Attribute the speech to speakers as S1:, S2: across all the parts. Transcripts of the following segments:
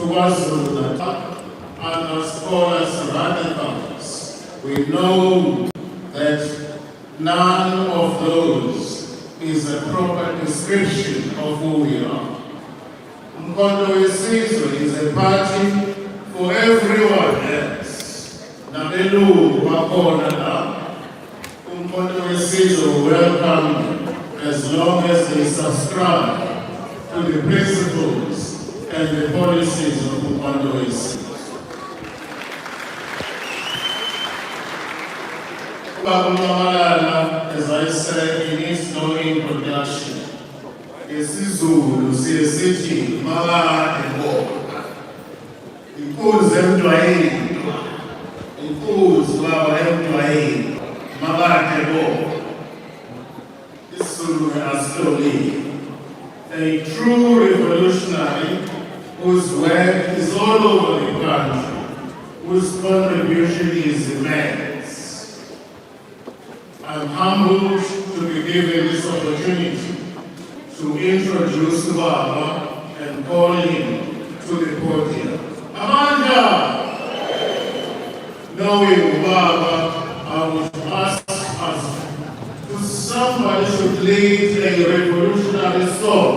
S1: KwaZulu-Natal and as far as radicals, we know that none of those is a proper description of who we are. Umkhonto Wesizwe is a party for everyone else. Nabelungu bakhona la. Umkhonto Wesizwe will welcome them as long as they subscribe to the principles and the policies of Umkhonto Wesizwe. As I said, it needs no introduction. IsiZulu siyesithi makade bona. Inkosi emntwayeni. Inkosi baba emntwayeni. Makade bona. IsiZulu slowly. A true revolutionary whose work is all over the country, whose contribution is immense. I'm humbled to be given this opportunity to introduce Baba and call him to the podium. Amanda! Knowing Baba, I would ask us to somebody should lead a revolutionary song.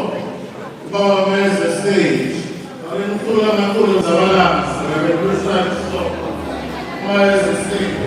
S1: Baba has the stage. I didn't pull on a revolutionary song. Where is the stage?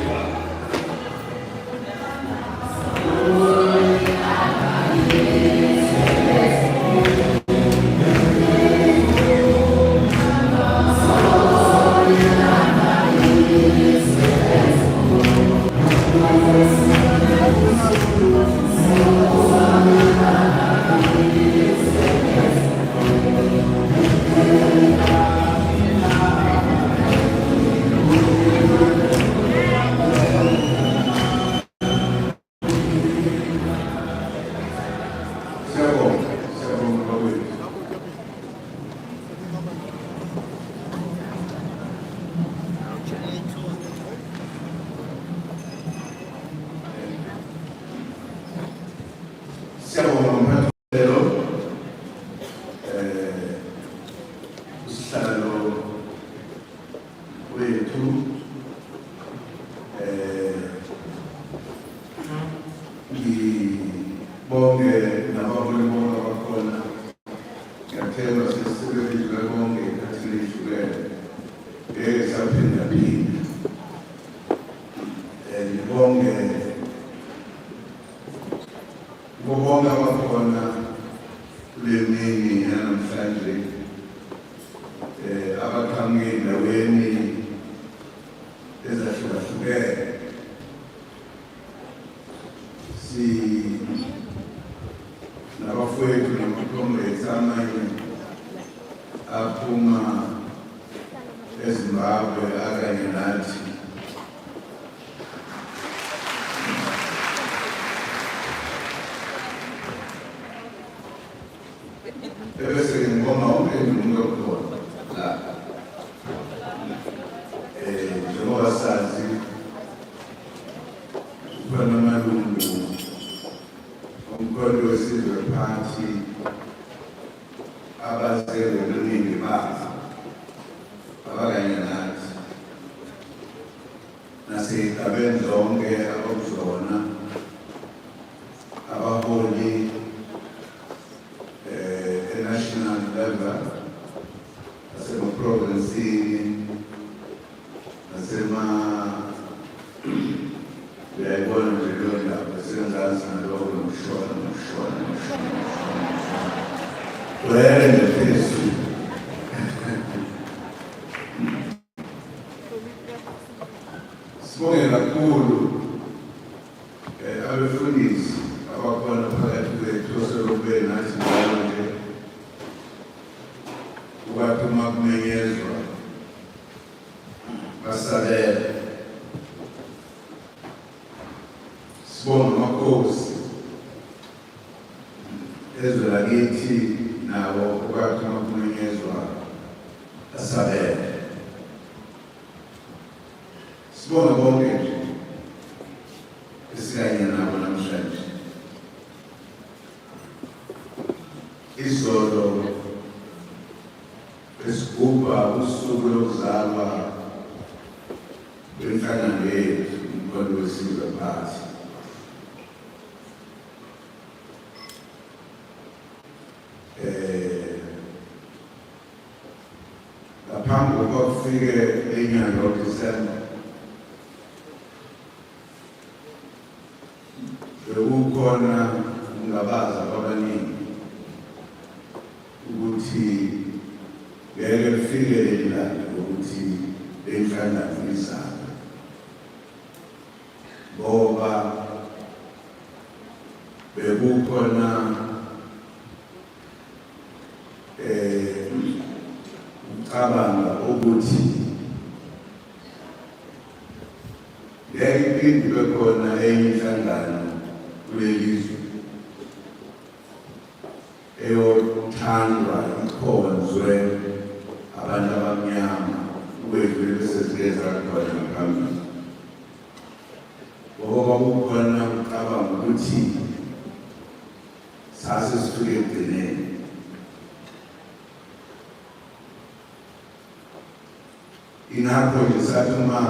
S2: esigubha usuku lokuzalwa kwenhlangano yethu umkhonto wesizwe phansi. Ngaphambi kokuba kufike inyanga yoDisemba bekukhona ungabaza kwabaningi ukuthi ngeke lifike leli langa lokuthi lenhlangano izame, ngoba bekukhona ucabanga ukuthi ngeke iphinde bekhona enye inhlangano kuleli zwe eyothandwa ikhonzwe abantu abamnyama ukwedlule bese zigeza khona ngaphambili. Ngoba kukhona ucabanga ukuthi sase sifike ekugcineni. Ingakho nje sathi uma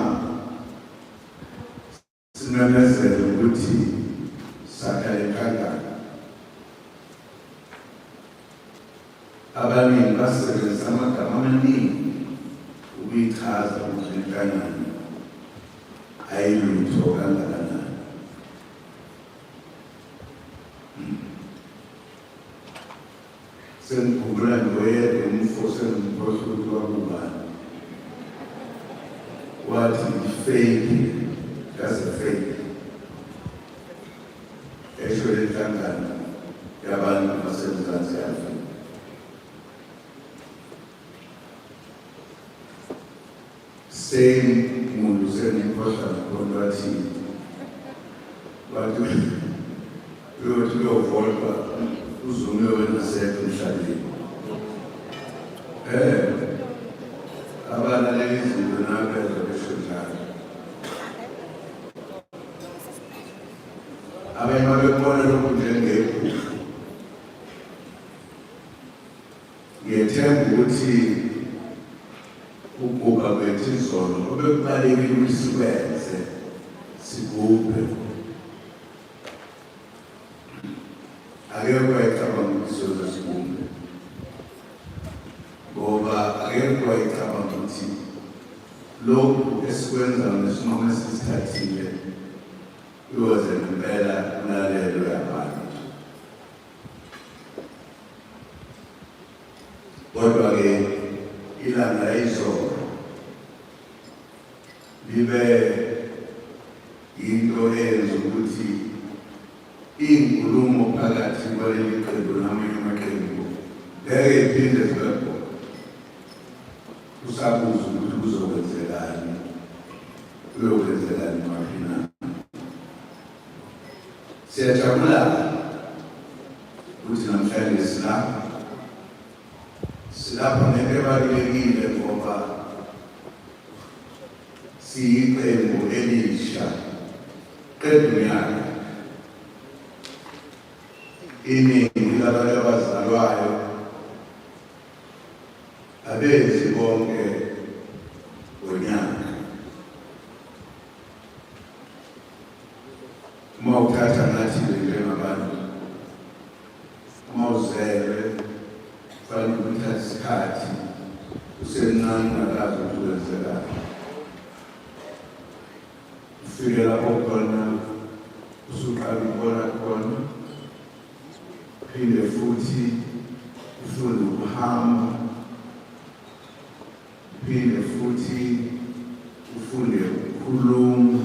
S2: simemezele ukuthi sakha inhlangano, abaningi basebenzisa amagama amaningi ukuyichaza ukuthi inhlangano ayilutho kangakanani. Sengikhumbula noyedwa umfo sengimkhohlwa ukuthi wakubani, wathi i-fake, that's a fake. Esho lenhlangano yabantu baseMzansi Afrika. Same muntu sengimkhohlwa nakhona wathi uyothi uyovotwa uZuma wengasekho emhlabeni. Abalaleli izinto nabezwa besho njalo. Abanye babebona lokhu njengephupho. Ngiyethemba ukuthi ukugubha kwethu izolo obekubalekile ukuthi sikwenze sigubhe. Akekho wayecabanga ukuthi sizoze sigubhe, ngoba akekho wayecabanga ukuthi lokhu esikwenza nesinqumo esisithathile kuyoze ngempela umlalelo yabantu. Kodwa-ke ilanga layizolo libe into eyenza ukuthi iy'nkulumo phakathi kwaleli qembu namanye amaqembu ngeke iphinde zibe khona. Usabuza ukuthi kuzokwenzelani, kuyokwenzelani maphina. Siyajabula ukuthi namhlanje silapha ngento ebalulekile, ngoba siyiqembu elisha qembu nyaka. Iningi labantu abazalwayo abezi bonke ngonyaka. Uma uthatha ngathi njengabantu, uma uzelwe kufanele ukuthatha isikhathi usemncane ungakazi ukuthi wenzelani. Ufike lapho khona usuqala ukubona khona, phinde futhi ufunde ukuhamba, phinde futhi ufunde ukukhuluma,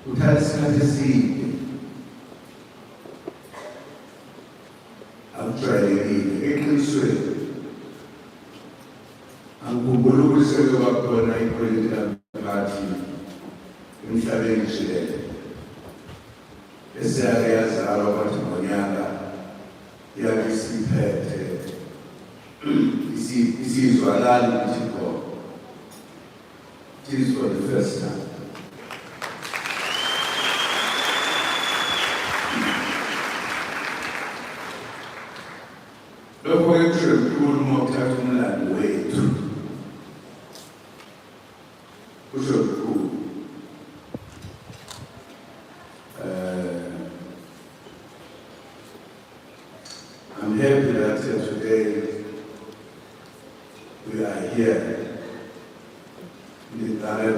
S2: uthatha isikhathi eside. Akujwayelekile eqinisweni. Angikhumbula ukuthi sekuyoba khona i-political party emhlabeni jikelele eseyake yazalwa kwathi ngonyaka yake isiphethe isizwakala ukuthi khona. It is for the first time. lokho kusho ukukhuluma ukuthatha umlando wethu kusho ukukhulu. I'm happy that today we are here in the Gala.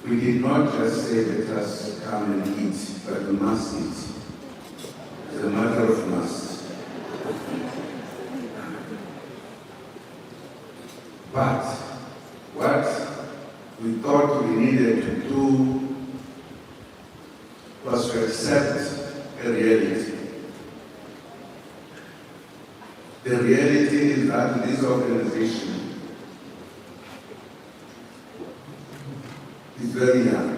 S2: We did not just say let us come and eat, but we must eat. It's a matter of must. But what we thought we needed to do was to accept a reality. The reality is that this organization is very young.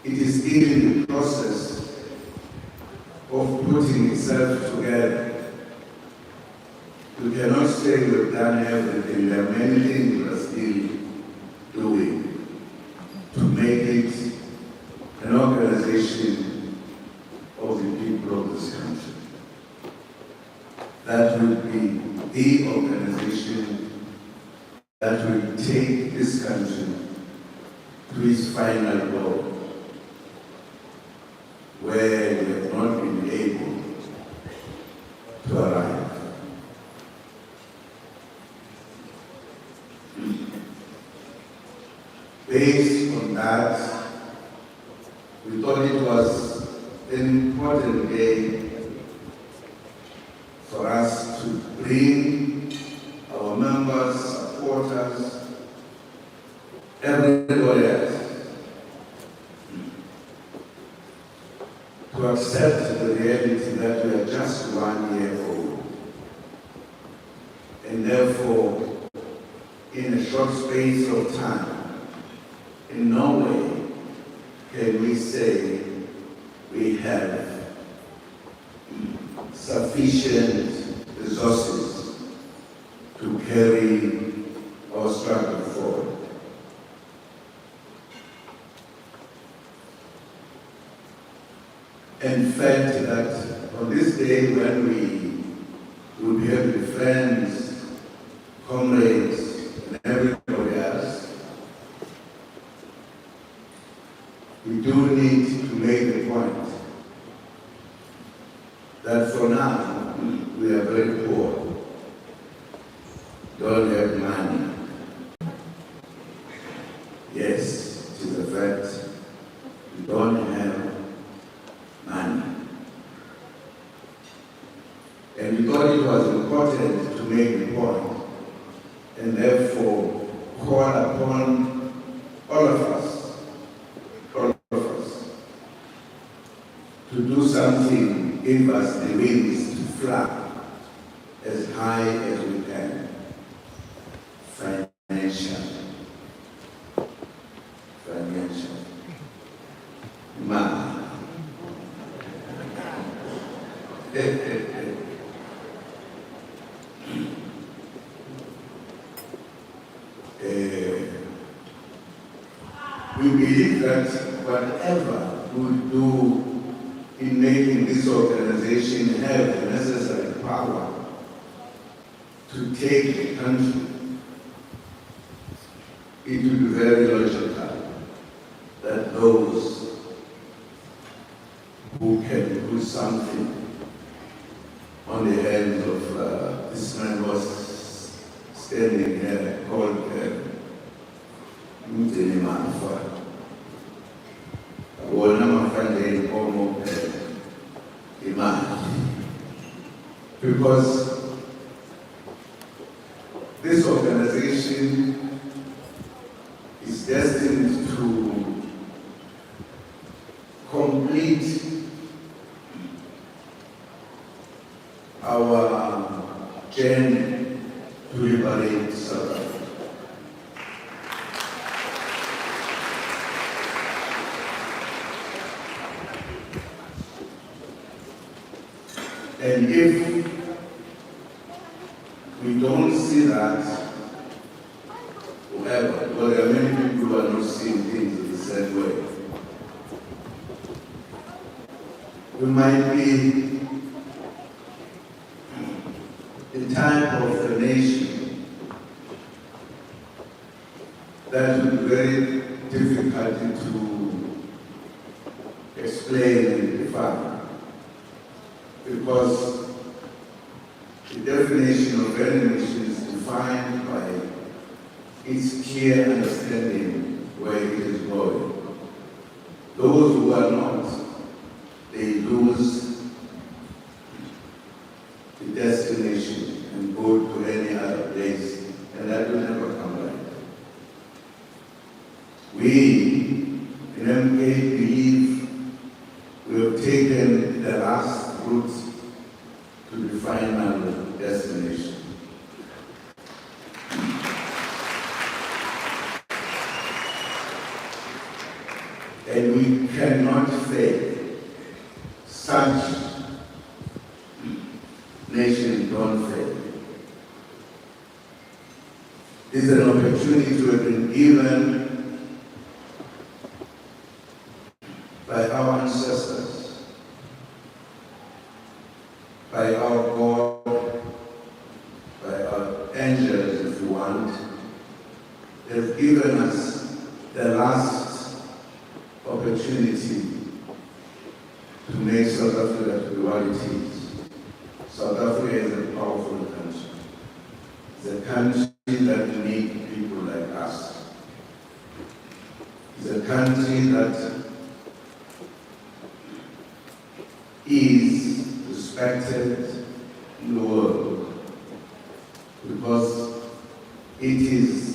S2: It is still in the process of putting itself together. You cannot say we've done everything. There are many things we are still doing to make it an organization of the people of this country. That will be the organization that will take this country to its final goal, where we have not been able to arrive. Based on that, we thought it was an important day for us to bring our members, supporters, everybody else to accept the reality that we are just 1 year old. And therefore, in a short space of time, in no way can we say we have sufficient resources to carry our struggle forward. In fact, that on this day when we will be having friends, comrades, and everybody else, we do need to make the point that for now, we are very poor, don't have money. Yes, it is a fact, we don't have money. And we thought it was important to make the point, and therefore call upon all of us to do something, give us the wings to fly as high as we can. Financial. Money. We believe that whatever we do in making this organization have the necessary power to take the country, it will be very logical that those who can do something on the hands of this man was standing here called Mutelimanfa. Because this organization is destined to complete our journey to liberate South Africa. And if we don't see that, whoever, there are many people who are not seeing things in the same way. we might be the type of a nation that would be very difficult to explain and define, because the definition of any nation is defined by its clear understanding where it is going. Those who are not, they lose the destination and go to any other place, and that will never come back. We in MK believe we have taken the last route to the final destination. And we cannot fail. Such nations don't fail. This is an opportunity to have been given by our ancestors, by our God, by our angels, if you want. They've given us the last opportunity to make South Africa to be what it is. South Africa is a powerful country. It's a country that needs people like us. It's a country that is respected in the world because it is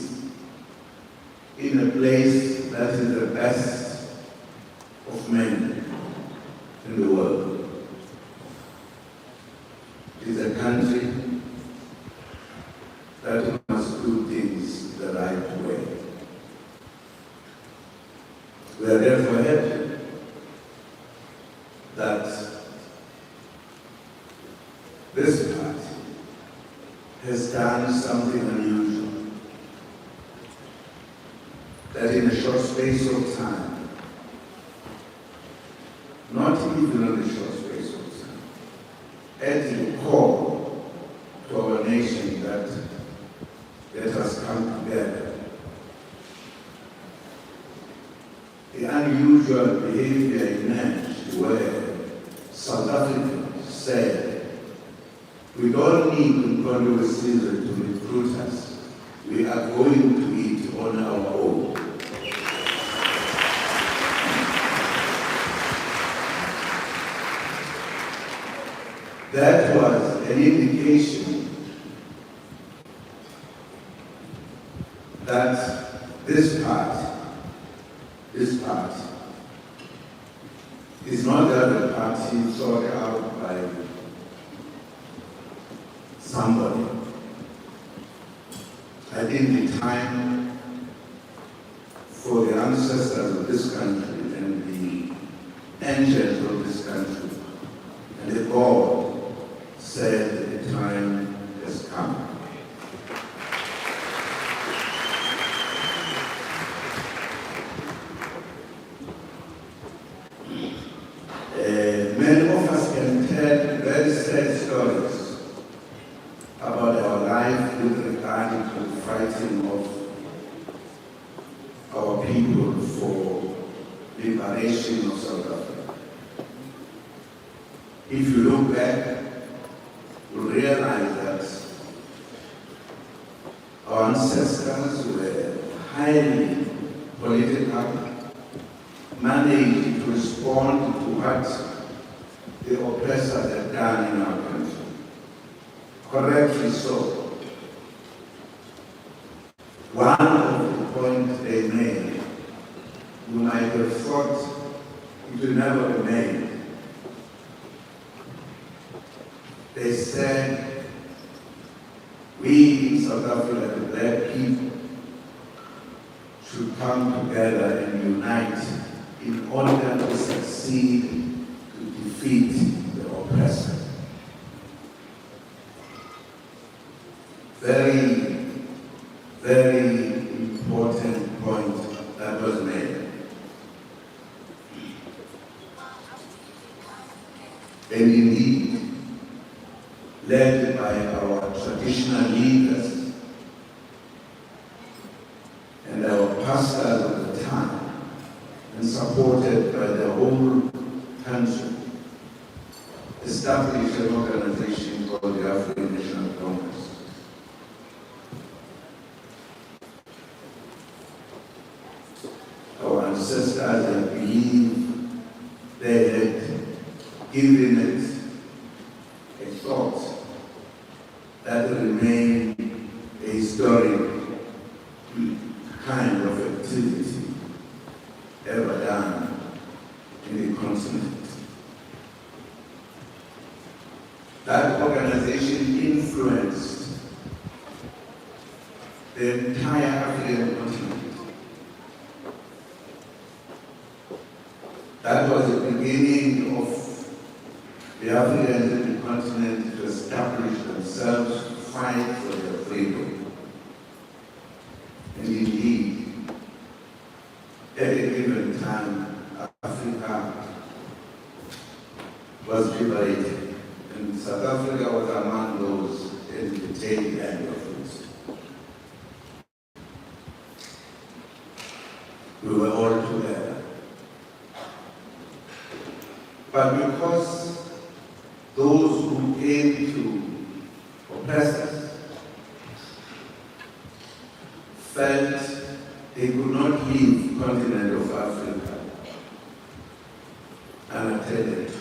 S2: in a place that is the best of men in the world. It is a country that must do things the right way. We are therefore happy that this party has done something unusual, that in a short space of time, not even in a short space of time, at the core to our nation that let us come together. The unusual behavior emerged where South Africans said, we don't need to go to a season to recruit us. We are going to eat on our own. That was an indication that this part is not the party sorted out by somebody. I think the time for the ancestors of this country and the angels of this country and the God said the time has come. Many of us can tell very sad stories about our life with regard to the fighting of our people for liberation of South Africa. If you look back, you'll realize that our ancestors were highly political, managed to respond to what the oppressors had done in our country. Correctly so. One of the points they made, you might have thought it will never be made. They said, we in South Africa, the black people, should come together and unite in order to succeed to defeat the oppressor. Very, very important point that was made. and indeed led by our traditional leaders and our pastors of the time, and supported by the whole country, established an organization called the African National Congress. Our ancestors, I believe, they had given it a thought that remained a historic kind of activity ever done in the continent. That organization influenced the entire African continent. That was the beginning of the Africans in the continent to establish themselves, to fight for their freedom. And indeed, at a given time, Africa was liberated, and South Africa was among those at the tail end of it. We were all together. But because those who came to oppress us felt they could not leave the continent of Africa unattended to,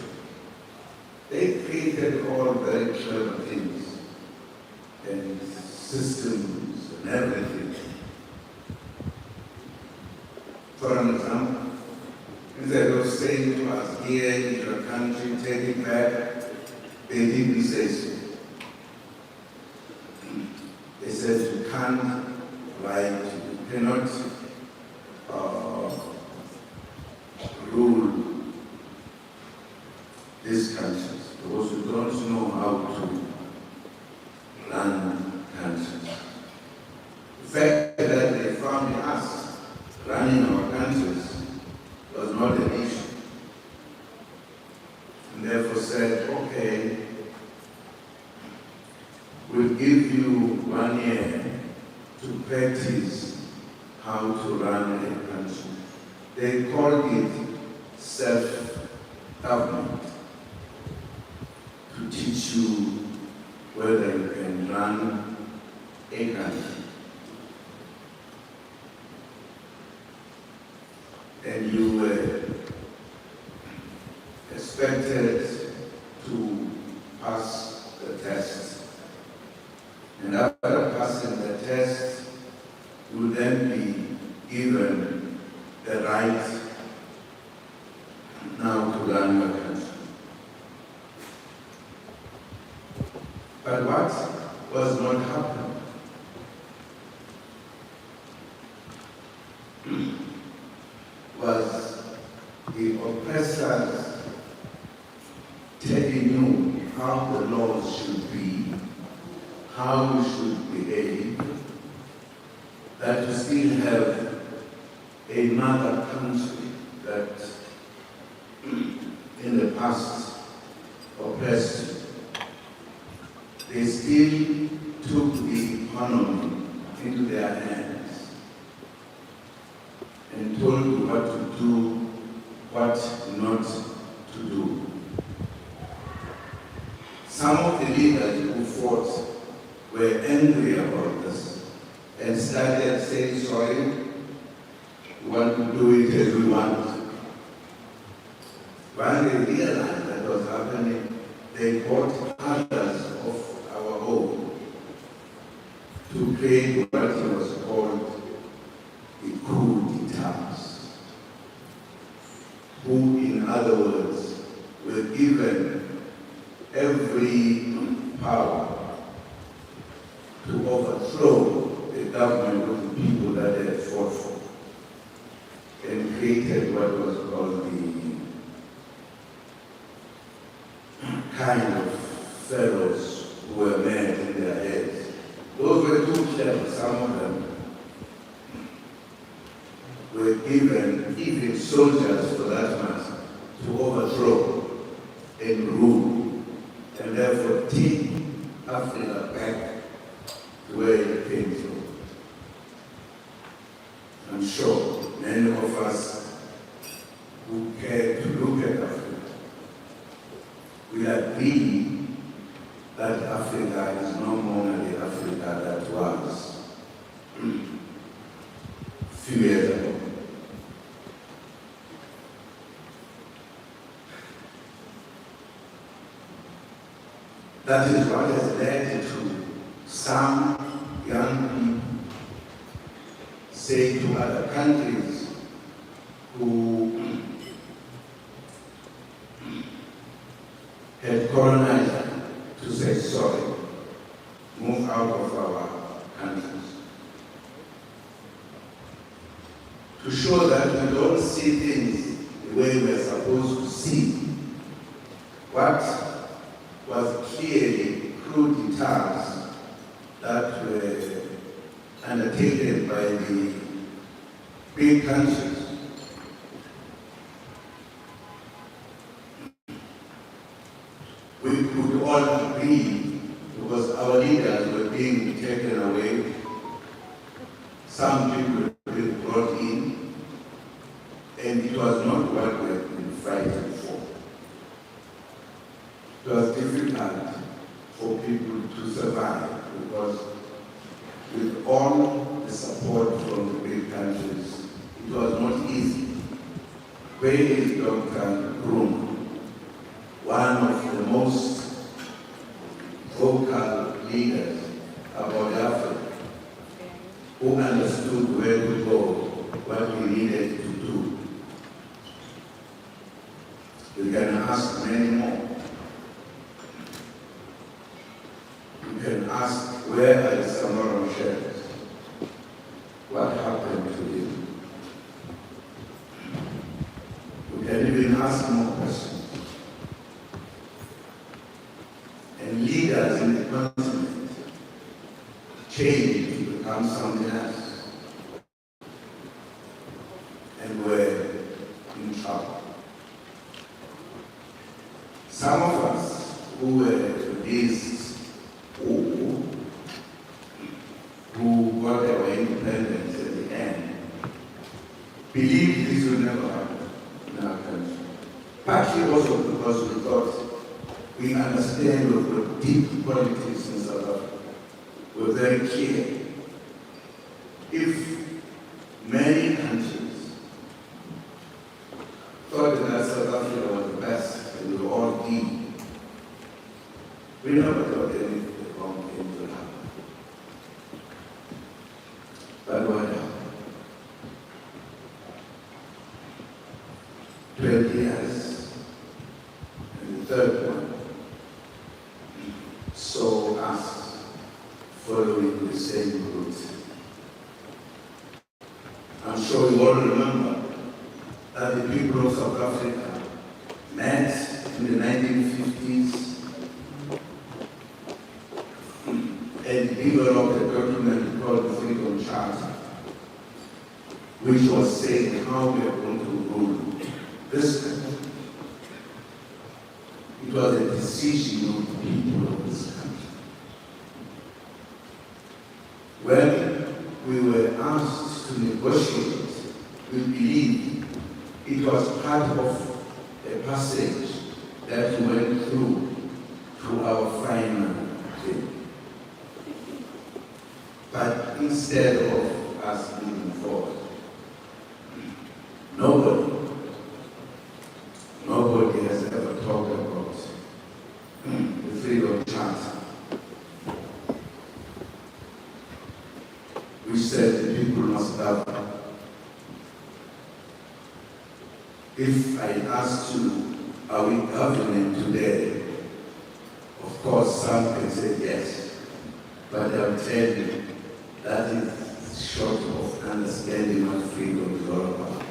S2: they created all very clever things and systems and everything. For an example, instead of saying to us, here in your country, take it back, they didn't say so. They said you can't write, you cannot rule these countries because you don't know how to run countries. The fact that they found us running our countries was not an issue. And therefore said, okay, we'll give you 1 year to practice how to run a country. They called it self-government, to teach you whether you can run a country. And you were expected to pass the test. And after passing the test, you will then be given the right now to run your country. But what was not happening was the oppressors telling you how the laws should be, how you should behave, that you still have another country that in the past oppressed you. They still took the economy into their hands and told you what to do, what not to do. Some of the leaders who fought were angry about this and started saying, sorry, we want to do it as we want. When they realized that was happening, they brought others of our own to create what was called the coup d'etats, who, in other words, were given every power to overthrow the government of the people that they had fought for, and created what was called the kind of pharaohs who were mad in their heads. Those were too clever. Some of them were given, even soldiers for that matter, to overthrow and rule. therefore take Africa back to where it came from. I'm sure many of us who care to look at Africa will agree that Africa is no longer the Africa that was a few years ago. That is what has led to some young people say to other countries who had colonized them to say sorry, move out of our countries. To show that we don't see things the way we are supposed to see. What was clearly crude details that were undertaken by the big countries. We could all agree because our leaders were being taken away, some people were being brought in, and it was not what we had been fighting for. It was difficult for people to survive because with all the support from the big countries, it was not easy. Where is Dr. Zuma, one of the most vocal leaders about Africa, who understood where to go, what we needed to do? You can ask many more. You can ask, where are the Samoran shells? What happened to him? You can even ask more questions. And leaders in the continent changed to become something else. And were in trouble. Some of us who were these who got our independence at the end, believed this will never happen in our country. Partly also because we thought we understand the deep politics in South Africa. We're very clear. If many countries thought that South Africa was the best and we were all deep, we never thought anything wrong things would happen. But what happened? 12 years. And the third one saw us following the same route. I'm sure you all remember that the people of South Africa met in the 1950s and developed a document called the Freedom Charter, which was saying how we are going to rule this country. It was a decision of the people of this country. When we were asked to negotiate, we believed it was part of a passage that we went through to our final thing. But instead of us moving forward, nobody has ever talked about the Freedom Charter, which said the people must govern. If I asked you, are we governing today? Of course, some can say yes, but I'll tell you, that is short of understanding what freedom is all about.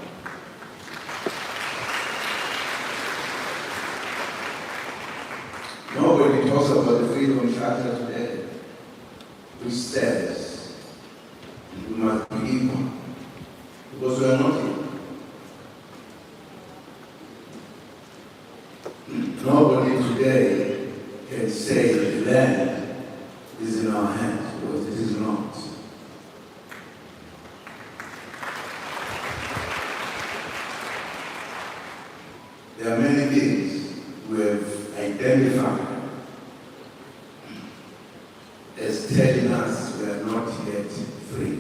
S2: Nobody talks about the Freedom Charter today, which says we must be equal, because we are not equal. Nobody today can say the land is in our hands, because it is not. There are many things we have identified as telling us we are not yet free.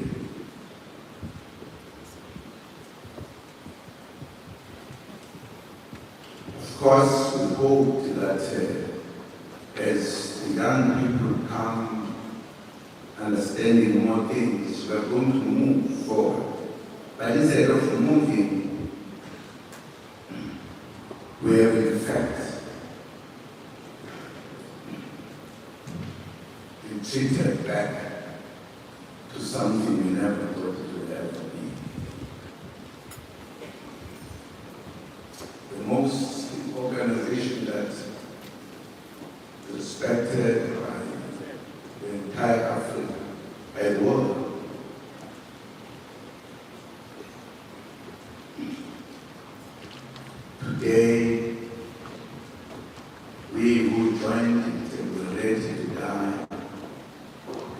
S2: Of course, we hope that as the young people come understanding more things, we are going to move forward. But instead of moving, we have in fact retreated back to something we never thought it would ever be. The most organization that is respected by the entire Africa, by the world. Today, we who joined it and were ready to die,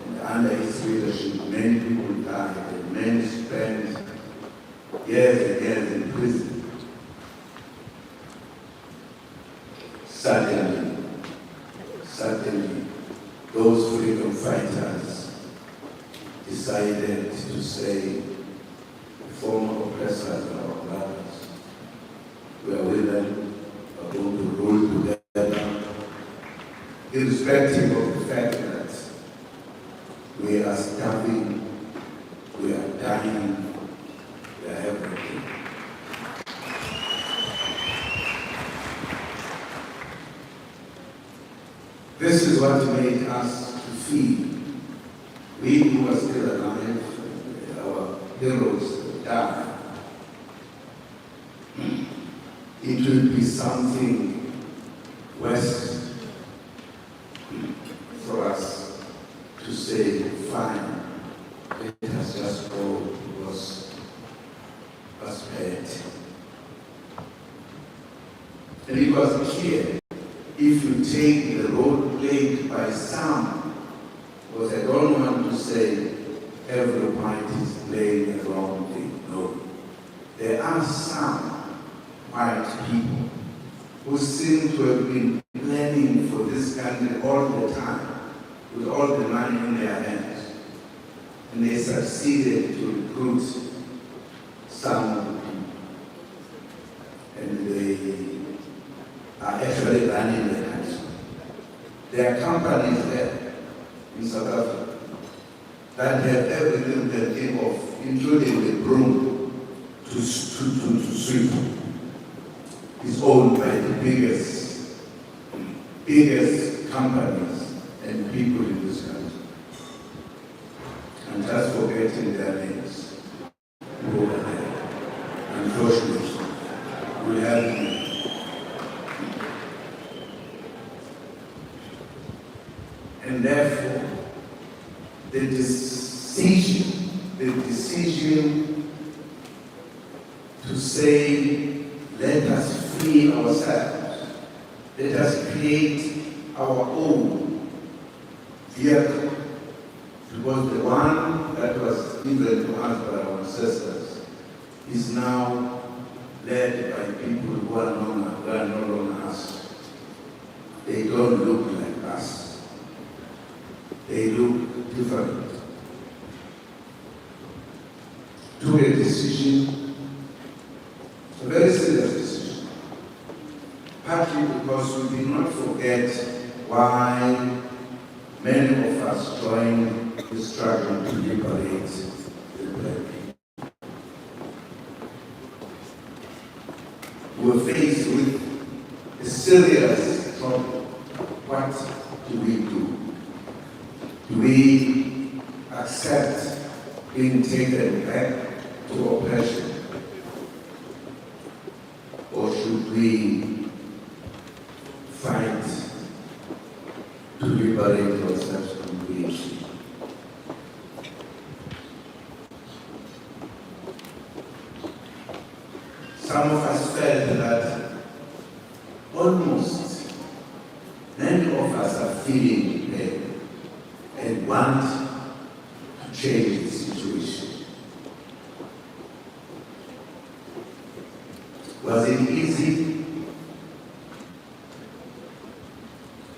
S2: and under its leadership, many people died, and many spent years and years in prison. Suddenly, those freedom fighters decided to say, the former oppressors are our brothers. We are with them, we are going to rule together, irrespective of the fact that we are starving, we are dying, we are everything. This is what made us to feel. We who are still alive, our heroes died. It will be something worse for us to say, fine, let us just go, because was bad. And it was clear, if you take the road played by some, because I don't want to say every white is playing the wrong thing. No. There are some white people who seem to have been planning for this country all the time, with all the money in their hands. And they succeeded to recruit some, and they are actually running the country. There are companies there in South Africa that have everything they think of, including the broom to sweep. Is owned by the biggest companies and people in this country. I'm just forgetting their names. Over there. Unfortunately, we have. And therefore, the decision to say, let us free ourselves, let us create our own vehicle, because the one that was given to us by our ancestors is now led by people who are no longer us. They don't look like us. They look different. Took a decision, a very serious decision, partly because we did not forget why many of us joined the struggle to liberate the black people. We were faced with a serious problem. What do we do? Do we accept being taken back to oppression? Or should we fight to liberate ourselves completely? Some of us felt that almost many of us are feeling pain and want to change the situation. Was it easy?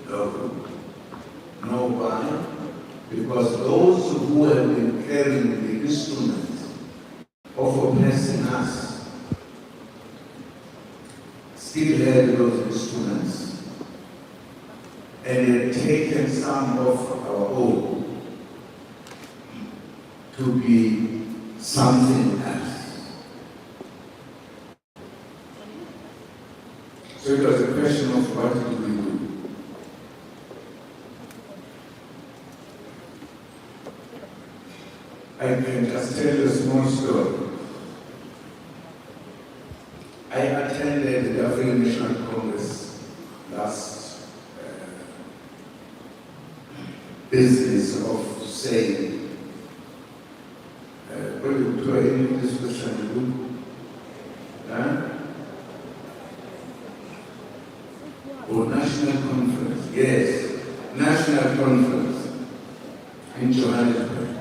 S2: No. No, why? Because those who have been carrying the instruments of oppressing us still had those instruments and had taken some of our own to be something else. So it was a question of what do we do? I can just tell you a small story. I attended the African National Congress last business of saying, what do I in this question do? Or national conference? Yes, national conference in Johannesburg.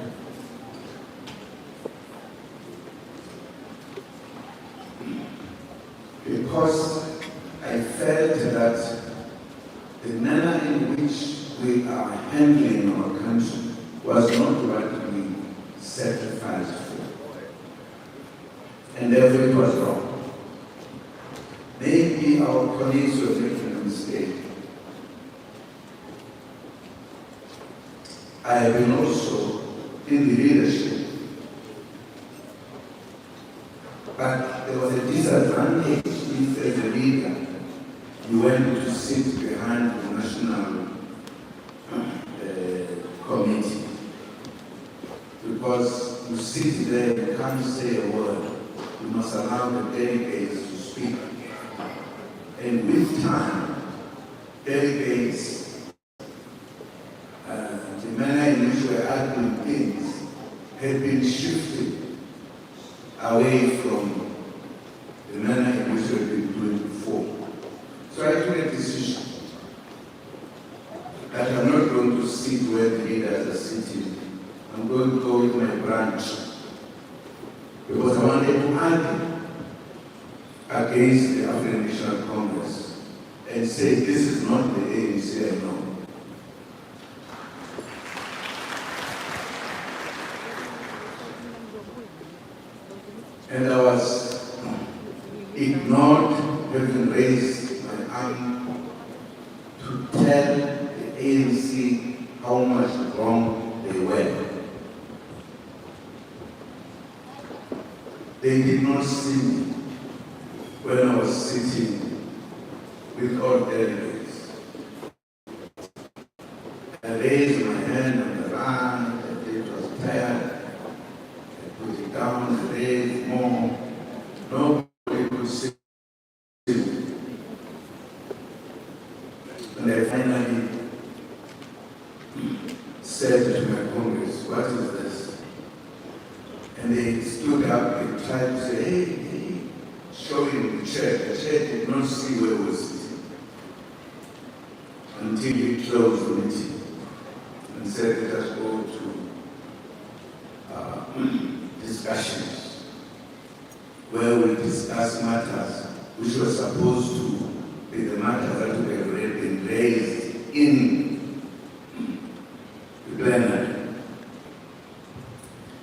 S2: Because I felt that the manner in which we are handling our country was not what we sacrificed for. And therefore it was wrong. Maybe our colleagues were making a mistake. I have been also in the leadership. But there was a disadvantage if as a leader you went to sit behind the national committee. Because you sit there, you can't say a word. You must allow the delegates to speak. And with time, delegates, the manner in which we are arguing things had been shifted away from the manner in which we've been doing before. So I took a decision that I'm not going to sit where the leaders are sitting. I'm going to go with my branch because I wanted to argue against the African National Congress and say this is not the ANC I know. And I was ignored, having raised my arm to tell the ANC how much wrong they were. They did not see me when I was sitting with all delegates. I raised my hand on the right, and it was tired. I put it down, I raised more. Nobody could see me. And I finally said to my Congress, what is this? And they stood up and tried to say, hey, showing the chair. The chair did not see where we were sitting until he closed the meeting and said, let us go to discussions where we discuss matters which were supposed to be the matters that would have been raised in the plenary.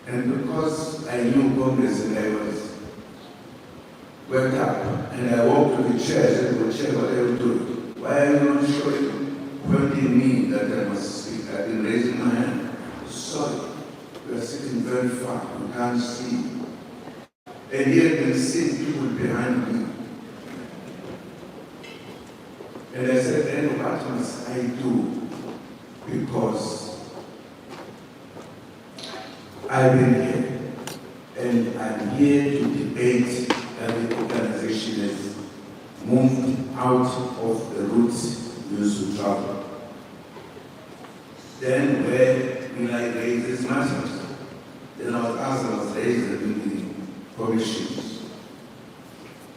S2: And because I knew Congress and I was worked up, and I walked to the chair and said, well, Chair, what are you doing? Why are you not showing, pointing me that I must speak? I've been raising my hand. Sorry, we are sitting very far, we can't see. And yet we see people behind me. And I said, then what must I do? Because I've been here, and I'm here to debate that the organization has moved out of the routes we used to travel. Then where will I raise these matters? Then I was asked, I was raised in the commissions.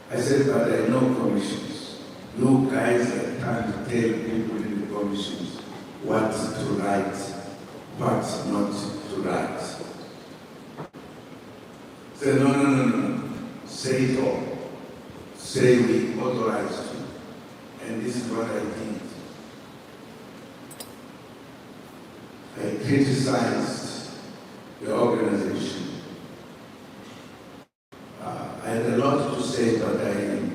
S2: I said, but there are no commissions. You guys are trying to tell people in the commissions what to write, what not to write. Say, no. Say it all. Say we authorized you. And this is what I did. I criticized the organization. I had a lot to say, but I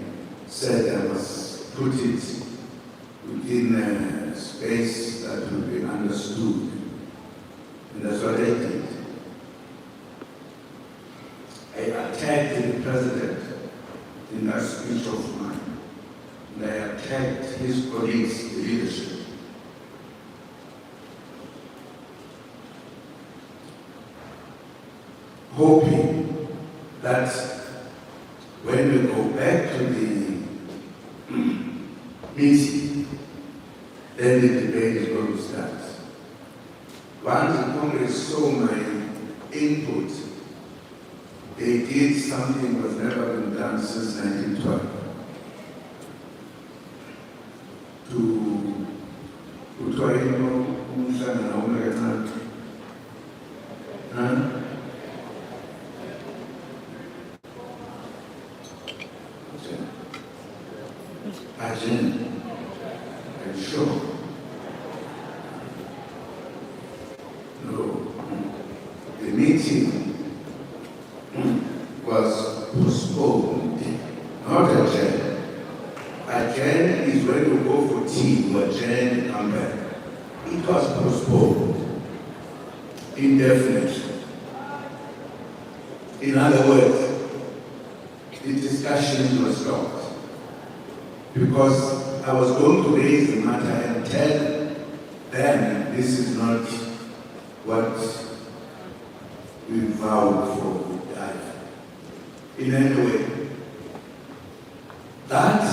S2: said I must put it within a space that will be understood. And that's what I did. I attacked the president in that speech of mine. And I attacked his colleagues, the leadership. Hoping that when we go back to the meeting, then the debate is going to start. Once the Congress saw my input, they did something that was never been done since 1912. I'm sure. No. The meeting was postponed, not adjourned. Adjourned is when you go for tea, you adjourn and come back. It was postponed indefinitely. In other words, the discussion was stopped because I was going to raise the matter and tell them this is not what we vowed for life. In any way, that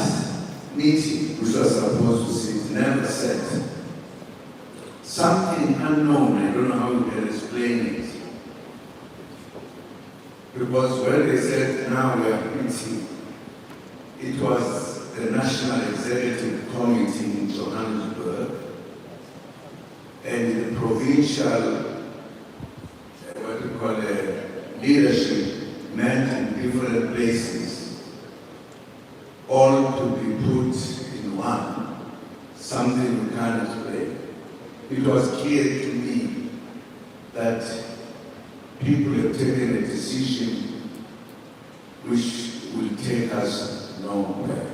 S2: meeting, which was supposed to sit, never said something unknown. I don't know how you can explain it. Because when they said now we are meeting, it was the National Executive Committee in Johannesburg and the provincial, leadership met in different places, all to be put in one, something we can't explain. It was clear to me that people have taken a decision which will take us nowhere.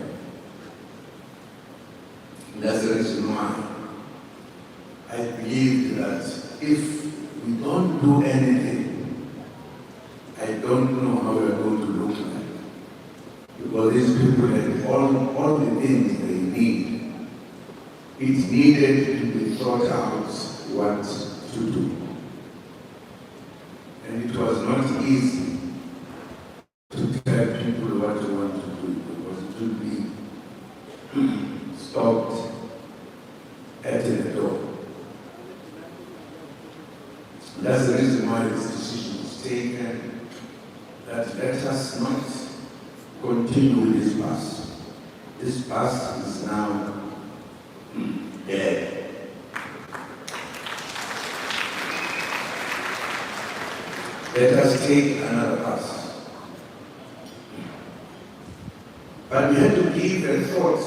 S2: And that's the reason why I believe that if we don't do anything, I don't know how we are going to look like. Because these people have all the things they need. It needed to be thought out what to do. And it was not easy to tell people what they want to do, because it would be stopped at the door. That's the reason why this decision was taken, that let us not continue with this past. This past is now dead. Let us take another path. But we had to give a thought,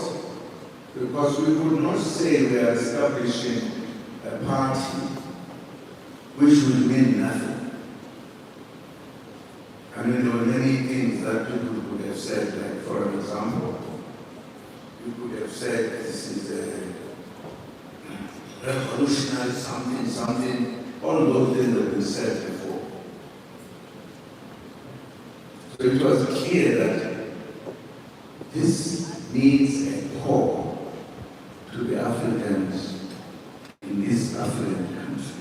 S2: because we could not say we are establishing a party which will mean nothing. I mean, there were many things that people could have said, like, for example, you could have said this is a revolutionary something, all those things have been said before. So it was clear that this needs a call to the Africans in this African country.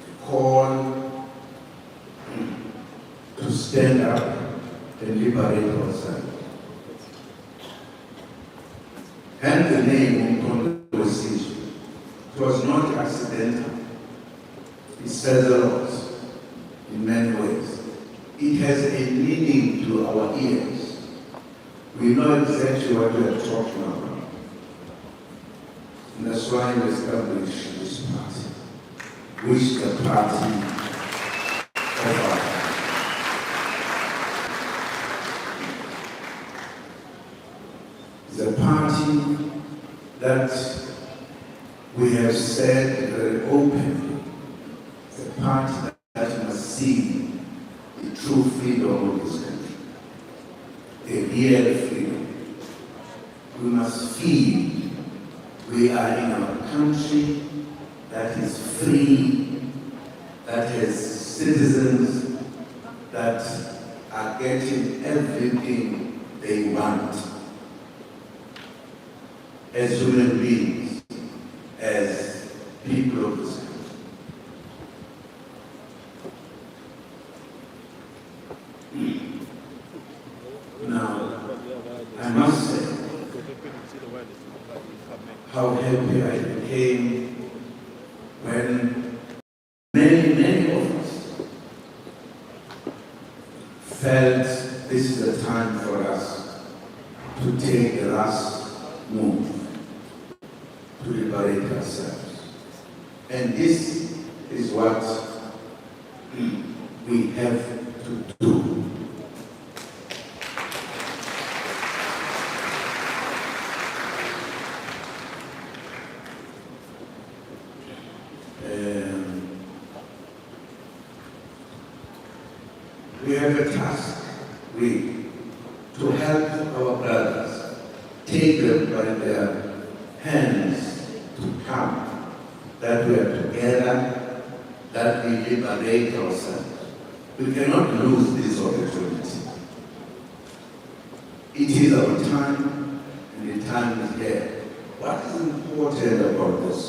S2: A call to stand up and liberate ourselves. And the name of conversation, it was not accidental. It says a lot in many ways. It has a meaning to our ears. We know exactly what we are talking about. That's why we established this party, which the party of our the party that we have said very openly, the party that must see the true freedom of this country, the real freedom. We must feel we are in a country that is free, that has citizens that are getting everything they want as human beings, as people of this country. Now, I must say how happy I became when many of us felt this is the time for us to take the last move to liberate ourselves. And this is what we have to do. We have a task, to help our brothers, take them by their hands to come, that we are together, that we liberate ourselves. We cannot lose this opportunity. It is our time, and the time is here. What is important about this?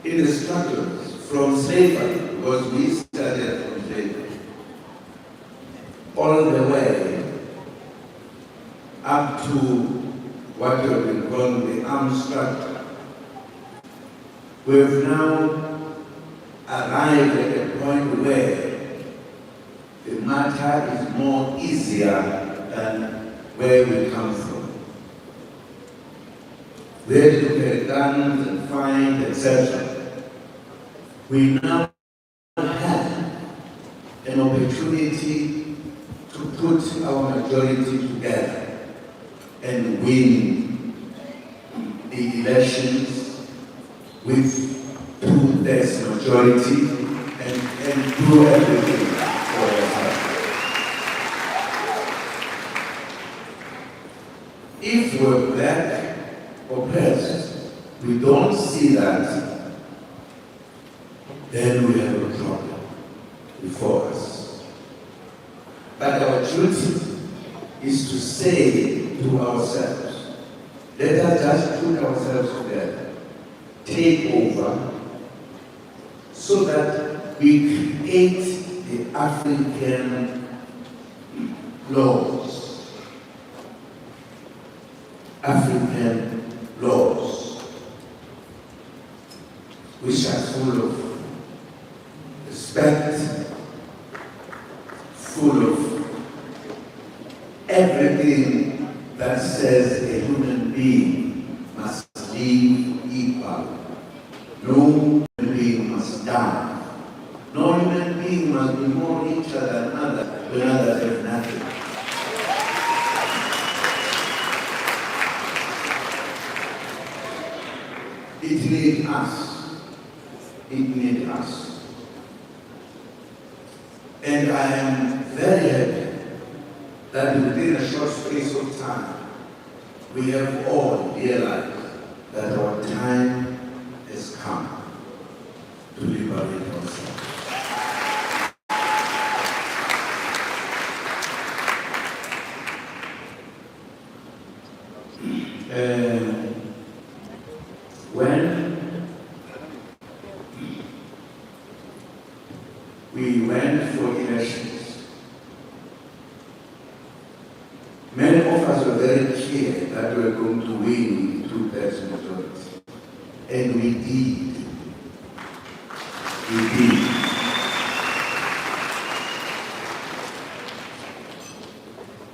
S2: In the struggles from slavery, because we started from slavery, all the way up to what we have been called the armed struggle. We have now arrived at a point where the matter is more easier than where we come from. We had to carry guns and fight, etc. We now have an opportunity to put our majority together and win the elections with 2/3 majority and do everything for ourselves. If we're black oppressed, we don't see that, then we have a problem before us. But our duty is to say to ourselves, let us just put ourselves together, take over, so that we create the African laws. African laws, which are full of respect, full of everything that says a human being must live equal. No human being must die. No human being must be more richer than others when others have nothing. It needs us. It needs us. And I am very happy that within a short space of time, we have all realized that our time has come to liberate ourselves. When we went for elections, many of us were very clear that we were going to win 2/3 majority. And we did. We did.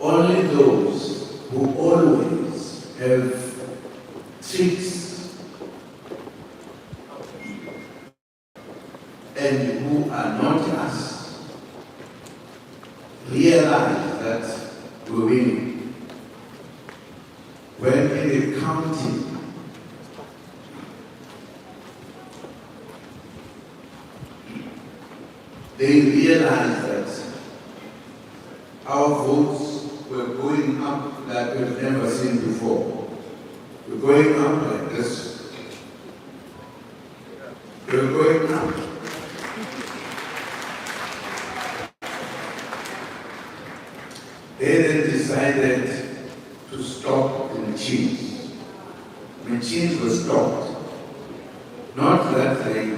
S2: Only those who always have tricks and who are not us realize that we're winning. When in the county, they realized that our votes were going up like we've never seen before. We're going up like this. We're going up. They then decided to stop the machines. Machines were stopped. Not that they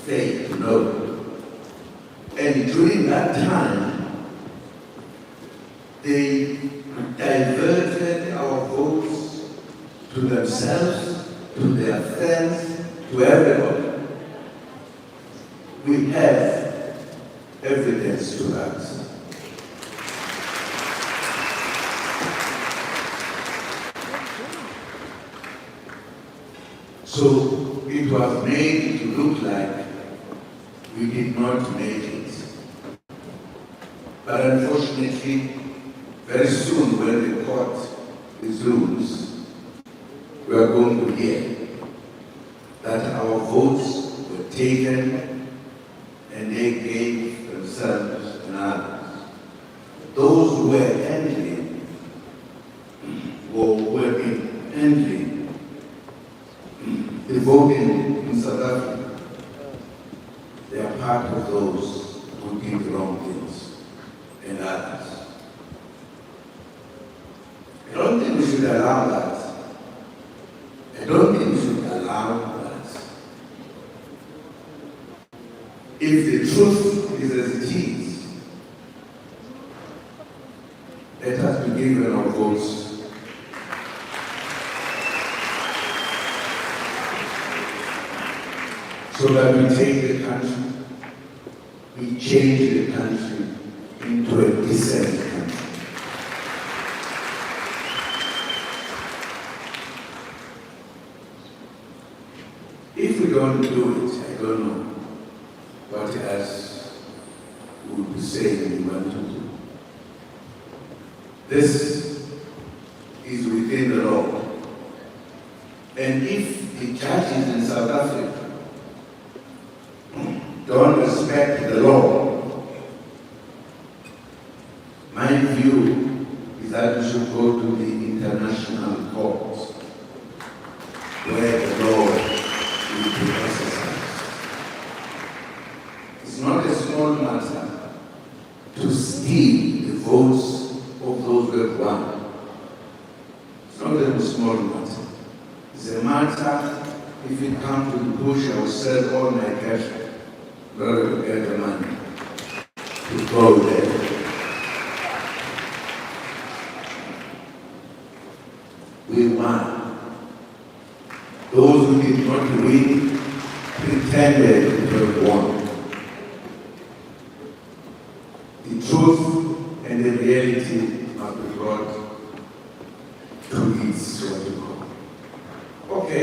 S2: failed, no. And during that time, they diverted our votes to themselves, to their friends, to everyone. We have evidence to that. So it was made to look like we did not make it. But unfortunately, very soon when the court resumes, we are going to hear that our votes were taken and they gave themselves and others. Those who were handling or who have been handling the voting in South Africa, they are part of those who did wrong things and others. I don't think we should allow that. I don't think we should allow that. If the truth is as it is, let us be given our votes. So that we take the country, we change the country into a decent country. If we don't do it, I don't know what else we would be saying we want to do. This is within the law. And if the judges in South Africa don't respect the law, my view is that we should go to the international courts where the law will be exercised. It's not a small matter to steal the votes of those who have won. It's not a small matter. It's a matter, if it comes to the bush, I will sell all my cash rather to get the money to go there. We won. Those who did not win pretended to have won. The truth and the reality must be brought to its what you call. Okay.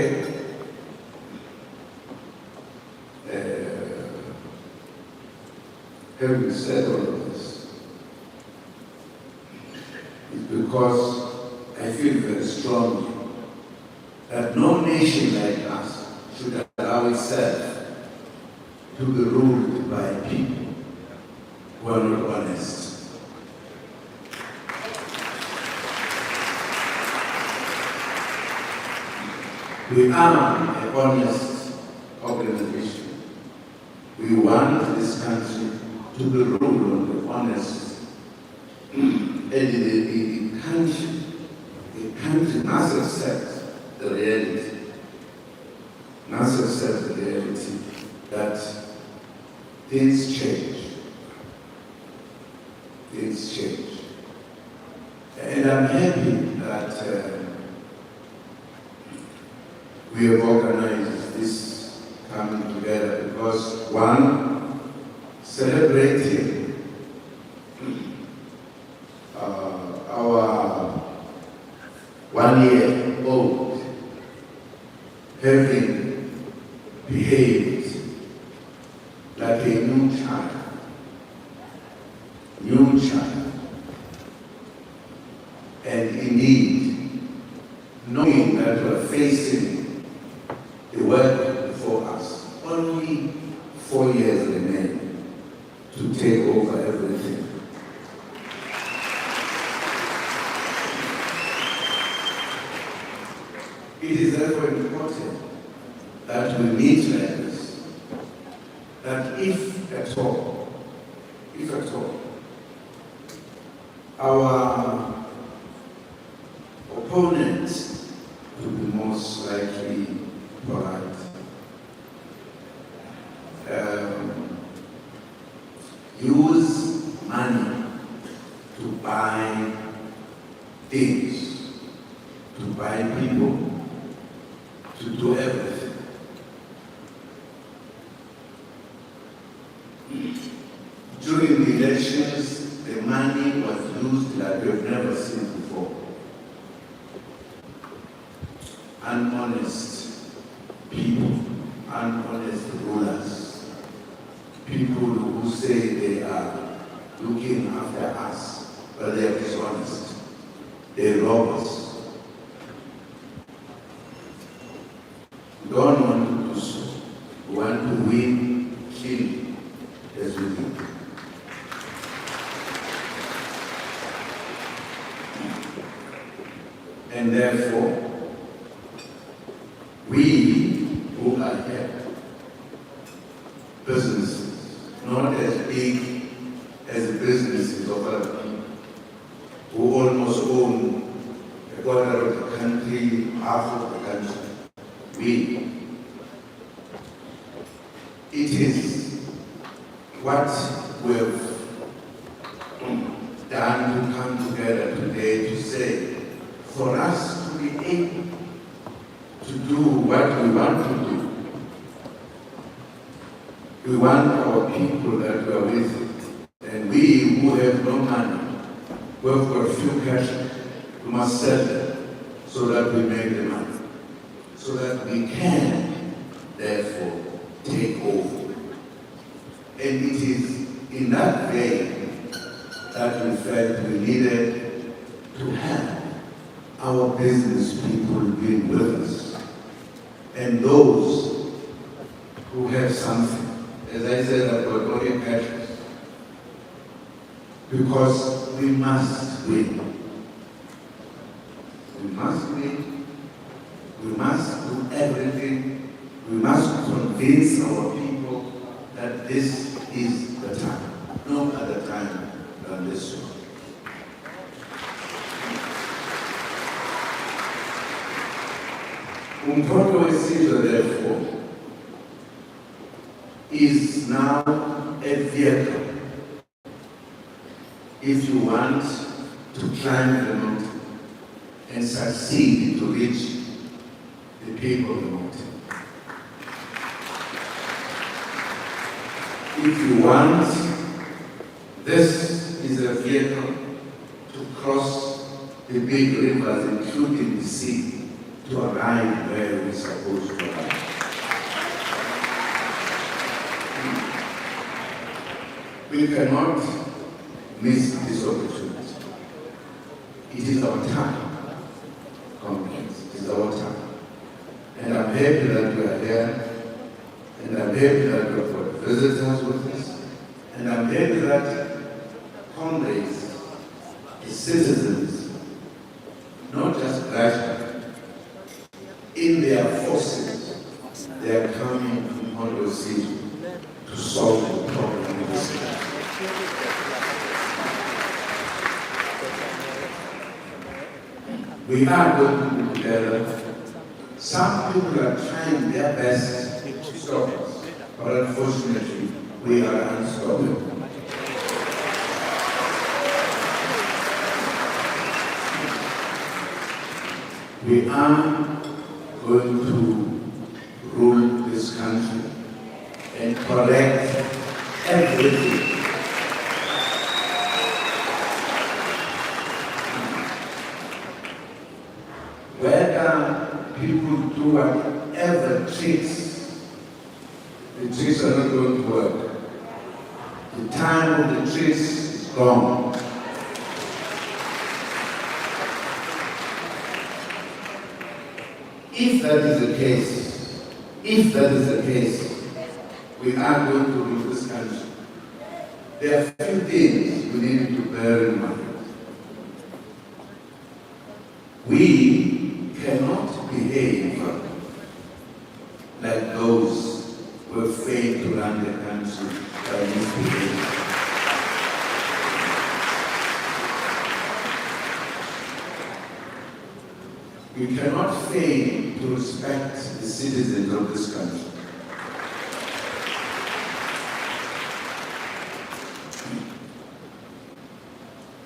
S2: Having said all of this, it's because I feel very strongly that no nation like us should allow itself to be ruled by people who are not honest. We are an honest organization. We want this country to be ruled on the honest. And the country must accept the reality. Must accept the reality that things change. Things change. And I'm happy that we have organized this coming together because one, celebrating our 1 year old having behaved like a new child. New child. And indeed, knowing that we are facing the work before us, only 4 years remain to take over everything. It is therefore important that we meet like this, that if at all, our opponents will be most likely polite. Use money to buy things, to buy people, to do everything. During the elections, the money was used like we've never seen before. Honest people, honest rulers, people who say they are looking after us, but they are dishonest. They rob us. We don't want to do so. We want to win, kill, as we do. And therefore, we who are here, businesses, not as big as the businesses of other people, who almost own a quarter of the country, half of the country. It is what we've done to come together today to say, for us to be able to do what we want to do. We want our people that we are with, and we who have no money, who have got a few cash, we must sell them so that we make the money, so that we can, therefore, take over. And it is in that vein that we felt we needed to have our business people being with us, and those who have something. As I said, I've got only passions, because we must win. We must win. We must do everything. We must convince our people that this is the time. No other time than this one. Umkhonto wesizwe, therefore, is now a vehicle if you want to climb the mountain and succeed to reach the peak of the mountain. If you want, this is a vehicle to cross the big rivers, including the sea, to arrive where we're supposed to arrive. We cannot miss this opportunity. It is our time, comrades. It is our time. And I'm happy that we are here, and I'm happy that we have got visitors with us, and I'm happy that comrades, the citizens, not just graduates, in their forces, they are coming from all the cities to solve the problem in this country. We are going to be together. Some people are trying their best to stop us, but unfortunately, we are unstoppable. We are going to rule this country and correct everything. Whether people do whatever tricks, the tricks are not going to work. The time of the tricks is gone. If that is the case, we are going to lose this country. There are few things we need to bear in mind. We cannot behave like those who have failed to run the country by misbehaving. We cannot fail to respect the citizens of this country.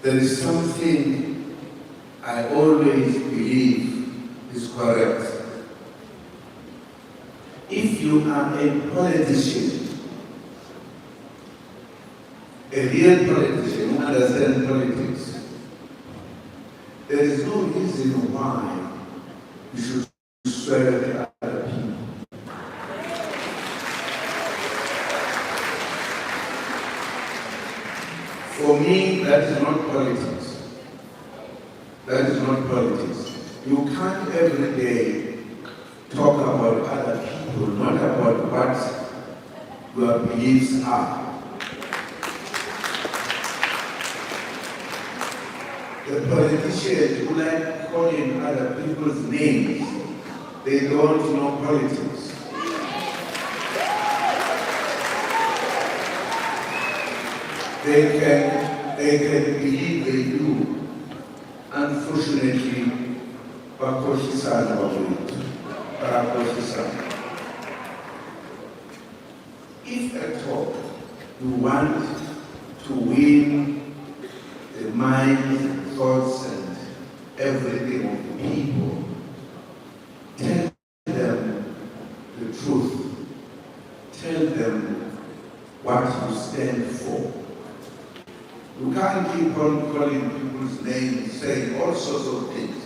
S2: There is something I always believe is correct. If you are a politician, a real politician who understands politics, there is no reason why you should swear at other people. For me, that is not politics. That is not politics. You can't every day talk about other people, not about what your beliefs are. The politicians who like calling other people's names, they don't know politics. They can believe they do. Unfortunately, if at all you want to win the minds, thoughts, and everything of the people, tell them the truth. Tell them what you stand for. You can't keep on calling people's names, saying all sorts of things,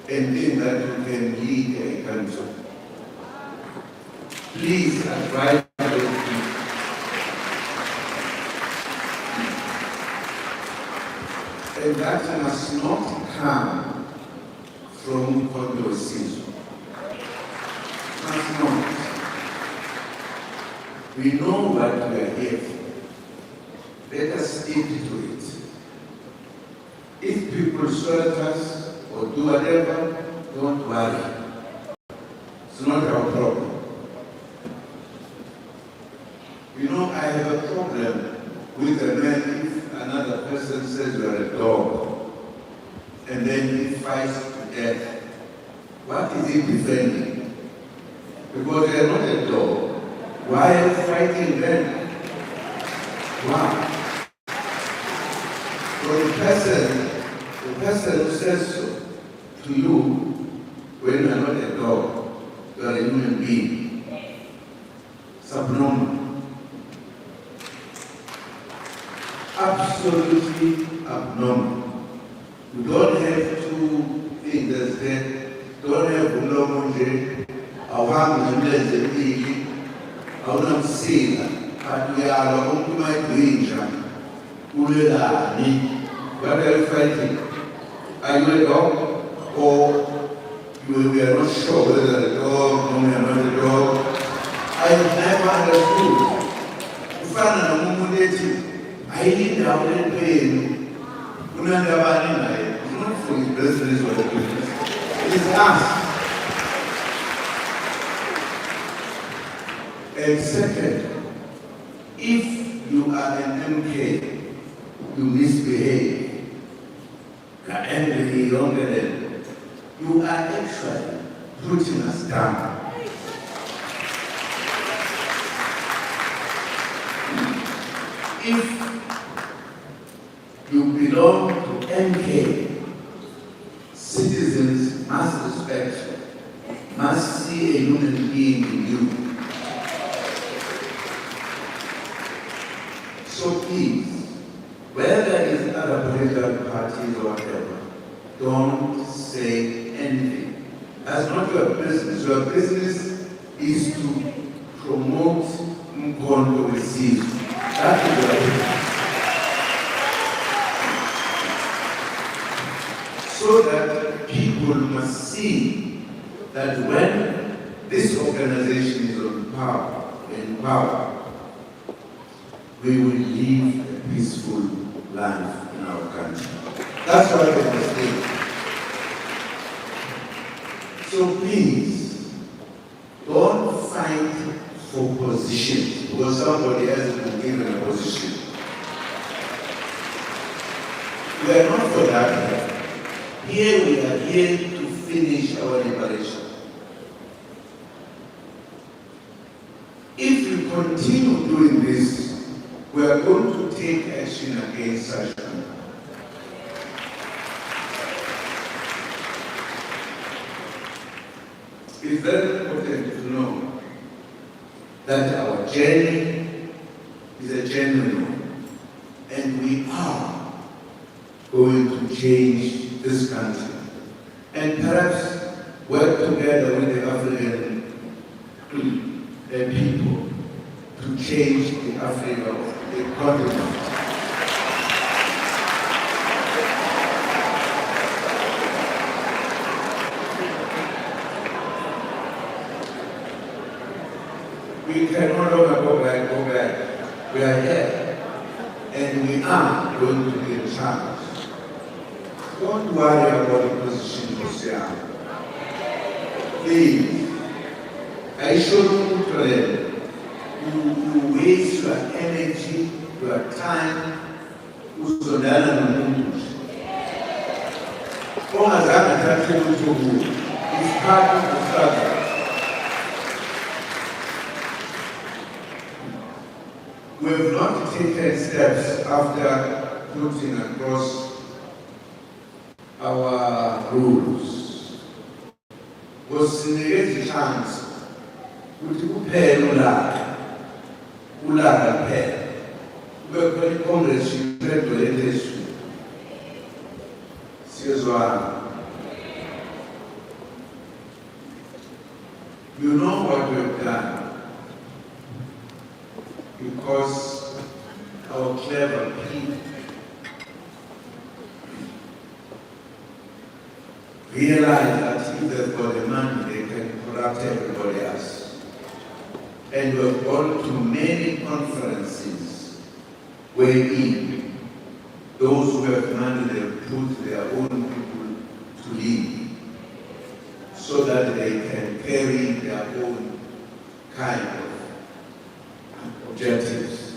S2: and think that you can lead a country. Please advise those people. And that must not come from controversy. Must not. We know what we are here for. Let us stick to it. If people swear at us or do whatever, don't worry. It's not our problem. You know, I have a problem with a man if another person says you are a dog and then he fights to death. What is he defending? Because they are not a dog. Why are you fighting them? Why? So the person who says so to you when you are not a dog, you are a human being. It's abnormal. Absolutely abnormal. You don't have to think there's that. Don't have ulomonje, awang nemlezepili, awunamsila, but we are only my danger. What are you fighting? Are you a dog? Or we are not sure whether you are a dog, no, we are not a dog. I never understood. Ufana na mumuleti, I need our pain. Unandabani na ye. It's not for his business or the business. It is us. And second, if you are an MK, you misbehave, you are actually putting us down. If you belong to MK, citizens must respect you, must see a human being in you. So please, whether it's other political parties or whatever, don't say anything. That's not your business. Your business is to promote Mkondo with That is what it is. So that people must see that when this organization is in power, we will live a peaceful life in our country. That's what they must think. So please, don't fight for position because somebody else will give given a position. We are not for that. Here we are here to finish our liberation. If we continue doing this, we are going to take action against such people. It's very important to know that our journey is a genuine one, and we are going to change this country, and perhaps work together with the African people to change the Africa of the continent. We can no longer go back. We are here, and we are going to be in charge. Don't worry about the position of Siam. Please, I shouldn't you waste your energy, your time, uzondana nomuntu. Ongazange athathe lutho kuwe. It's part of the struggle. We have not taken steps after putting across our rules. Was in the chance would you pay Ula pay? We're going to Congress, you try to let this. You know what we've done. Because our clever people realize that if they've got the money, they can corrupt everybody else. And we've gone to many conferences wherein those who have money, they put their own people to lead so that they can carry their own kind of objectives.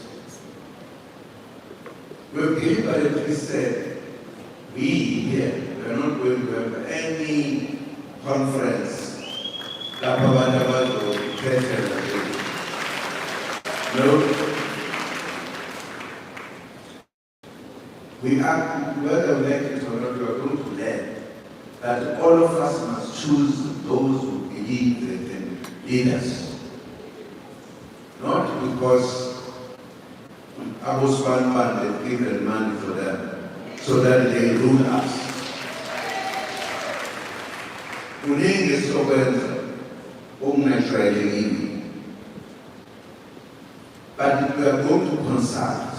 S2: We've deliberately said, we here, we are not going to have any conference. No. We are, whether we like it or not, we are going to learn that all of us must choose those who believe they can lead us. Not because Abos Banban they've given money for them so that they rule us. Kuningi esokwenza okungajwayelekile. But we are going to consult.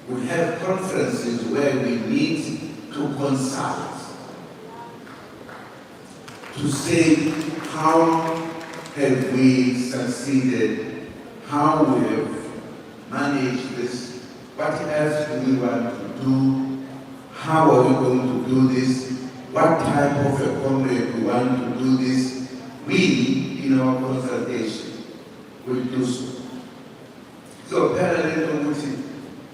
S2: We have conferences where we meet to consult, to say how have we succeeded, how we have managed this, what else do we want to do, how are we going to do this, what type of a comrade we want to do this. We, in our consultation, will do so. So, parallel to which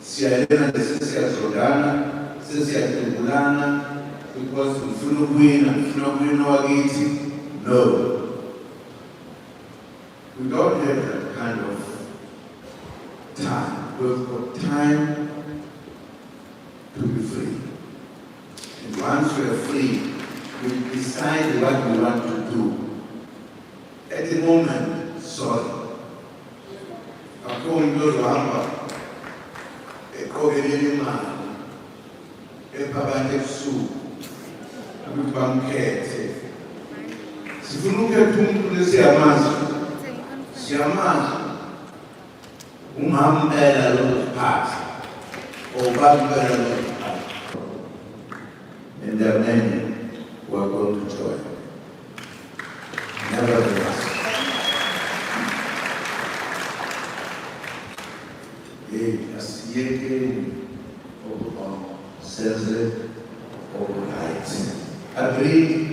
S2: siyalena sesiyazodana, sesiyadubulana, because ufuna ukuwina wakithi. No. We don't have that kind of time. We've got time to be free. And once we are free, we decide what we want to do. At the moment, sorry. According to Zuma, ekhokelele imali ephakade ebusuku ukuthi bamkhethe. Sifuna ukukhetha umuntu lesiyamazi. umama impela lokuziphatha, or ubaba impela lokuziphatha. And there are many who are going to join. Nevertheless, asiyekeni ukuba senze okuright. Agreed.